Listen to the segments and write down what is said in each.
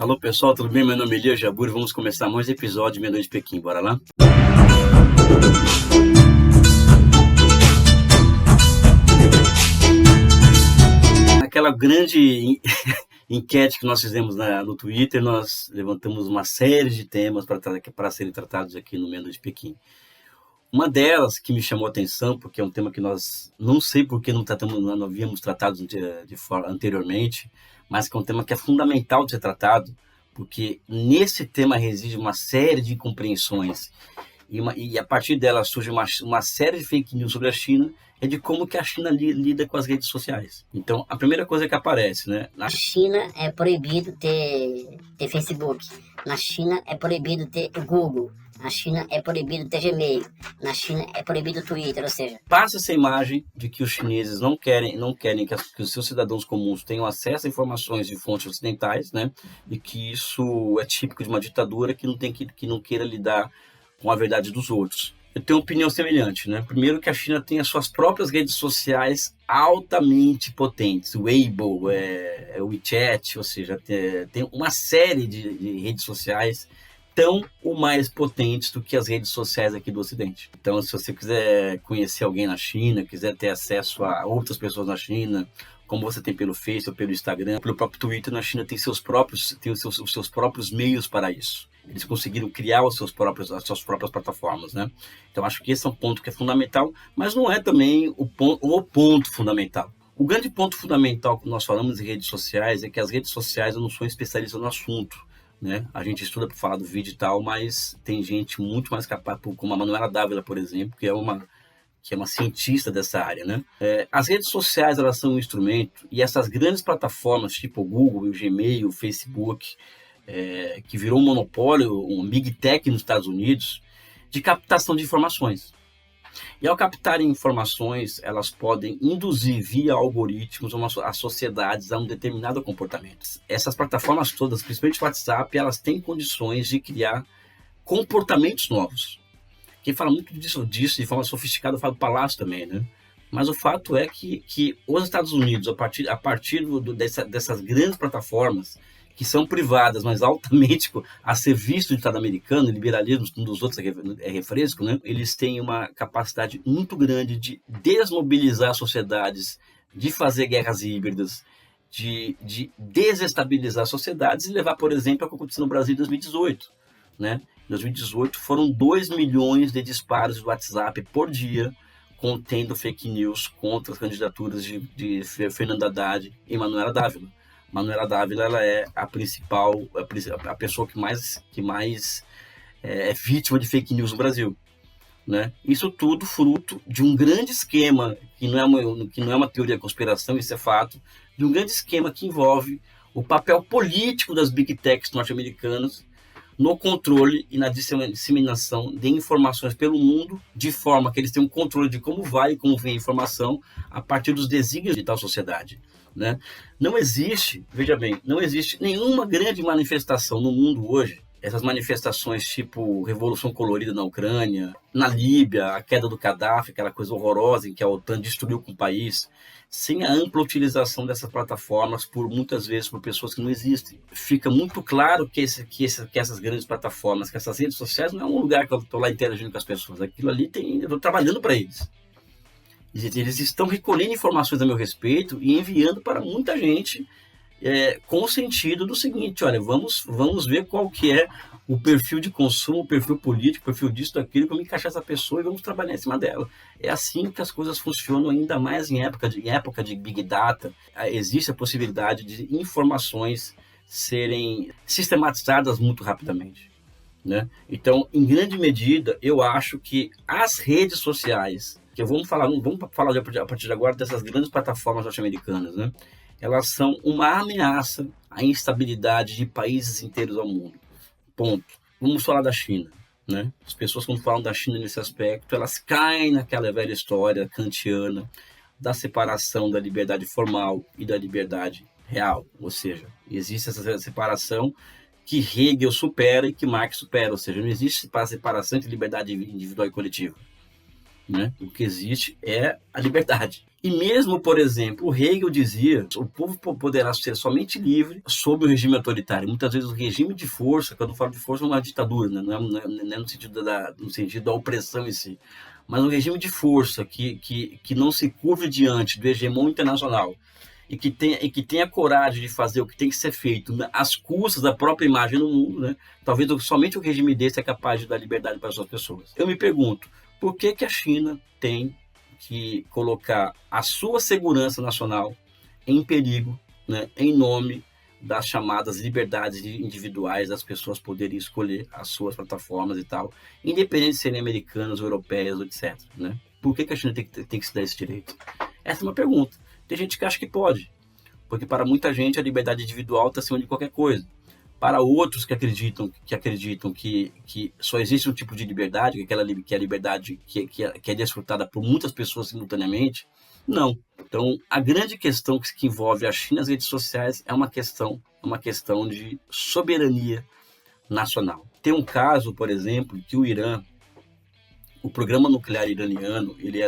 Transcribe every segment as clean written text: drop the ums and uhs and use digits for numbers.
Alô pessoal, tudo bem? Meu nome é Elias Jabur e vamos começar mais um episódio de Meia Noite de Pequim, bora lá? Aquela grande enquete que nós fizemos no Twitter, nós levantamos uma série de temas para serem tratados aqui no Meia Noite de Pequim. Uma delas que me chamou a atenção, porque é um tema que nós não sei por que não havíamos tratado anteriormente, mas que é um tema que é fundamental de ser tratado, porque nesse tema reside uma série de incompreensões e a partir dela surge uma série de fake news sobre a China, é de como que a China lida com as redes sociais. Então, a primeira coisa que aparece, né? Na China é proibido ter Facebook, na China é proibido ter Google, na China é proibido ter Gmail, na China é proibido o Twitter, ou seja... Passa essa imagem de que os chineses não querem que os seus cidadãos comuns tenham acesso a informações de fontes ocidentais, né? E que isso é típico de uma ditadura que não queira lidar com a verdade dos outros. Eu tenho uma opinião semelhante, né? Primeiro que a China tem as suas próprias redes sociais altamente potentes. O Weibo, o WeChat, ou seja, tem uma série de redes sociais tão ou mais potentes do que as redes sociais aqui do Ocidente. Então, se você quiser conhecer alguém na China, quiser ter acesso a outras pessoas na China, como você tem pelo Facebook, pelo Instagram, pelo próprio Twitter, na China tem os seus próprios meios para isso. Eles conseguiram criar as suas próprias plataformas, né? Então, acho que esse é um ponto que é fundamental, mas não é também o ponto fundamental. O grande ponto fundamental que nós falamos em redes sociais é que as redes sociais, eu não sou especialista no assunto, né? A gente estuda para falar do vídeo e tal, mas tem gente muito mais capaz, como a Manuela Dávila, por exemplo, que é uma cientista dessa área, né? As redes sociais, elas são um instrumento, e essas grandes plataformas, tipo o Google, o Gmail, o Facebook, que virou um monopólio, um big tech nos Estados Unidos, de captação de informações. E ao captarem informações, elas podem induzir via algoritmos as sociedades a um determinado comportamento. Essas plataformas todas, principalmente o WhatsApp, elas têm condições de criar comportamentos novos. Quem fala muito disso de forma sofisticada fala do palácio também, né? Mas o fato é que os Estados Unidos, a partir dessas grandes plataformas, que são privadas, mas altamente a serviço do Estado americano, liberalismo, um dos outros é refresco, né? Eles têm uma capacidade muito grande de desmobilizar sociedades, de fazer guerras híbridas, de desestabilizar sociedades e levar, por exemplo, ao que aconteceu no Brasil em 2018, né? Em 2018 foram 2 milhões de disparos do WhatsApp por dia, contendo fake news contra as candidaturas de Fernando Haddad e Manuela Dávila. Manuela Dávila, ela é a pessoa que mais é vítima de fake news no Brasil, né? Isso tudo fruto de um grande esquema, que não é uma teoria da conspiração, isso é fato, de um grande esquema que envolve o papel político das big techs norte-americanas no controle e na disseminação de informações pelo mundo, de forma que eles têm um controle de como vai e como vem a informação a partir dos desígnios de tal sociedade, né? Não existe nenhuma grande manifestação no mundo hoje, essas manifestações tipo Revolução Colorida na Ucrânia, na Líbia, a queda do Gaddafi, aquela coisa horrorosa em que a OTAN destruiu com o país, sem a ampla utilização dessas plataformas, muitas vezes por pessoas que não existem. Fica muito claro que essas grandes plataformas, que essas redes sociais não é um lugar que eu estou lá interagindo com as pessoas, aquilo ali eu estou trabalhando para eles. Eles estão recolhendo informações a meu respeito e enviando para muita gente com o sentido do seguinte: olha, vamos ver qual que é o perfil de consumo, o perfil político, o perfil disso, daquilo, vamos encaixar essa pessoa e vamos trabalhar em cima dela. É assim que as coisas funcionam, ainda mais em época de Big Data. Existe a possibilidade de informações serem sistematizadas muito rapidamente, né? Então, em grande medida, eu acho que as redes sociais, que vamos falar a partir de agora dessas grandes plataformas norte-americanas, né? Elas são uma ameaça à instabilidade de países inteiros ao mundo. Ponto. Vamos falar da China, né? As pessoas, quando falam da China nesse aspecto, elas caem naquela velha história kantiana da separação da liberdade formal e da liberdade real. Ou seja, existe essa separação que Hegel supera e que Marx supera. Ou seja, não existe separação entre liberdade individual e coletiva, né? O que existe é a liberdade. E mesmo, por exemplo, o Hegel dizia o povo poderá ser somente livre sob o regime autoritário. Muitas vezes o regime de força, quando eu falo de força, é uma ditadura, né? Não é no sentido da opressão em si, mas um regime de força que não se curve diante do hegemon internacional e que tenha coragem de fazer o que tem que ser feito às custas da própria imagem no mundo, né? Talvez somente um regime desse é capaz de dar liberdade para as outras pessoas. Eu me pergunto, por que a China tem que colocar a sua segurança nacional em perigo, né, em nome das chamadas liberdades individuais das pessoas poderem escolher as suas plataformas e tal, independente de serem americanas, europeias, etc. Né? Por que a China tem que se dar esse direito? Essa é uma pergunta. Tem gente que acha que pode, porque para muita gente a liberdade individual está acima de qualquer coisa. Para outros que acreditam que só existe um tipo de liberdade, que é a liberdade que é desfrutada por muitas pessoas simultaneamente, não. Então, a grande questão que envolve a China e as redes sociais é uma questão de soberania nacional. Tem um caso, por exemplo, que o Irã, o programa nuclear iraniano, ele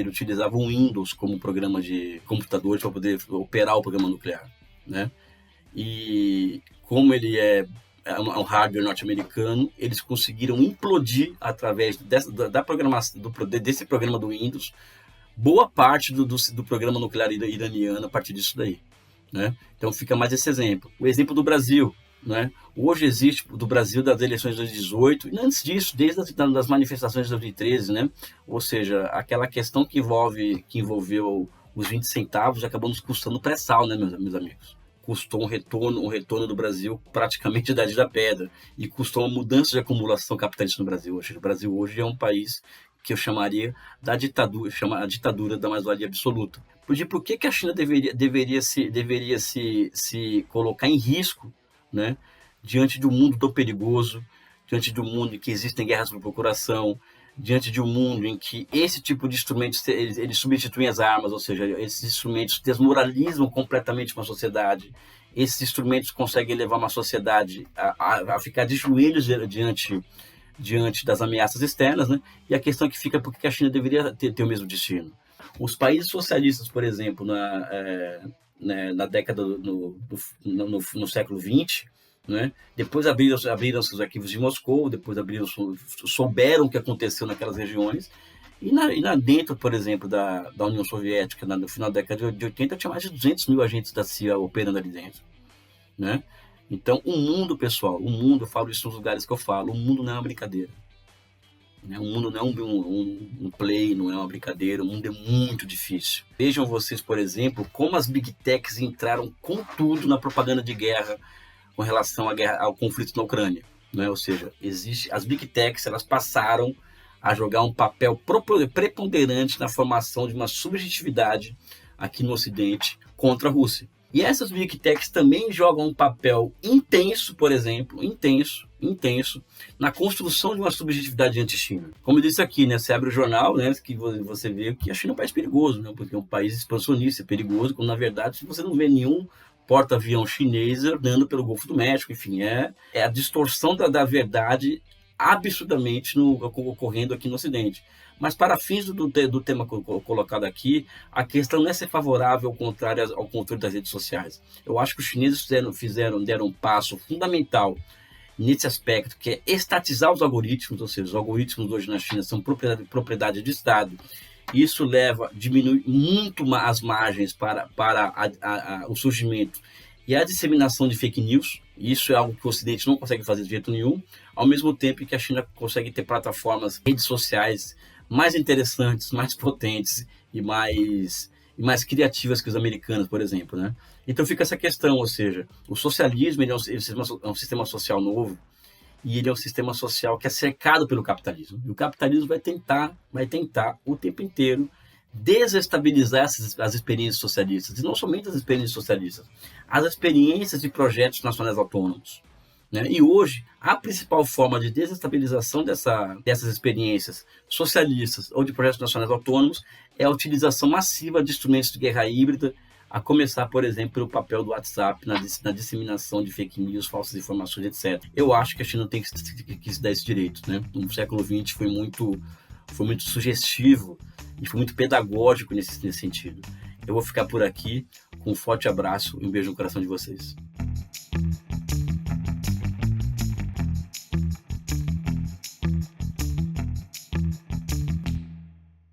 utilizava o Windows como programa de computadores para poder operar o programa nuclear, né? E como ele é um hardware norte-americano, eles conseguiram implodir através da programação desse programa do Windows boa parte do programa nuclear iraniano a partir disso daí, né? Então fica mais esse exemplo. O exemplo do Brasil, né? Hoje existe do Brasil das eleições de 2018 e antes disso, desde as manifestações de 2013, né? Ou seja, aquela questão que envolveu os 20 centavos acabou nos custando pré-sal, né, meus amigos? Custou um retorno do Brasil praticamente da idade da pedra e custou uma mudança de acumulação capitalista no Brasil. Ou seja, o Brasil hoje é um país que eu chamaria a ditadura da mais-valia absoluta. Por que a China deveria se colocar em risco, né, diante de um mundo tão perigoso, diante de um mundo em que existem guerras por procuração, diante de um mundo em que esse tipo de instrumentos eles substituem as armas, ou seja, esses instrumentos desmoralizam completamente uma sociedade, esses instrumentos conseguem levar uma sociedade a ficar de joelhos diante das ameaças externas, né? E a questão que fica é por que a China deveria ter o mesmo destino. Os países socialistas, por exemplo, na década no século XX, né? Depois abriram os arquivos de Moscou, depois souberam o que aconteceu naquelas regiões, e dentro, por exemplo, da União Soviética, no final da década de 80, tinha mais de 200 mil agentes da CIA operando ali dentro, né? Então, o mundo, pessoal, eu falo isso nos lugares que eu falo, o mundo não é uma brincadeira. Né? O mundo não é um play, não é uma brincadeira, o mundo é muito difícil. Vejam vocês, por exemplo, como as Big Techs entraram com tudo na propaganda de guerra com relação ao conflito na Ucrânia. Né? Ou seja, as Big Techs elas passaram a jogar um papel preponderante na formação de uma subjetividade aqui no Ocidente contra a Rússia. E essas Big Techs também jogam um papel intenso, por exemplo, intenso, na construção de uma subjetividade anti-China. Como eu disse aqui, né, você abre o jornal, né, que você vê que a China é um país perigoso, né, porque é um país expansionista, é perigoso, quando na verdade você não vê nenhum porta-avião chinês andando pelo Golfo do México, enfim, é a distorção da verdade absurdamente ocorrendo aqui no Ocidente. Mas para fins do tema colocado aqui, a questão não é ser favorável ao controle das redes sociais. Eu acho que os chineses deram um passo fundamental nesse aspecto, que é estatizar os algoritmos, ou seja, os algoritmos hoje na China são propriedade de Estado. Isso diminui muito as margens para o surgimento e a disseminação de fake news. Isso é algo que o Ocidente não consegue fazer de jeito nenhum, ao mesmo tempo que a China consegue ter plataformas, redes sociais mais interessantes, mais potentes e mais criativas que os americanos, por exemplo, né? Então fica essa questão, ou seja, o socialismo ele é um sistema social novo e ele é um sistema social que é cercado pelo capitalismo. E o capitalismo vai tentar o tempo inteiro desestabilizar as experiências socialistas, e não somente as experiências socialistas, as experiências de projetos nacionais autônomos. Né? E hoje, a principal forma de desestabilização dessas experiências socialistas ou de projetos nacionais autônomos é a utilização massiva de instrumentos de guerra híbrida, a começar, por exemplo, pelo papel do WhatsApp na disseminação de fake news, falsas informações, etc. Eu acho que a China tem que se dar esse direito. Né? No século XX foi muito foi muito sugestivo e foi muito pedagógico nesse sentido. Eu vou ficar por aqui, com um forte abraço e um beijo no coração de vocês.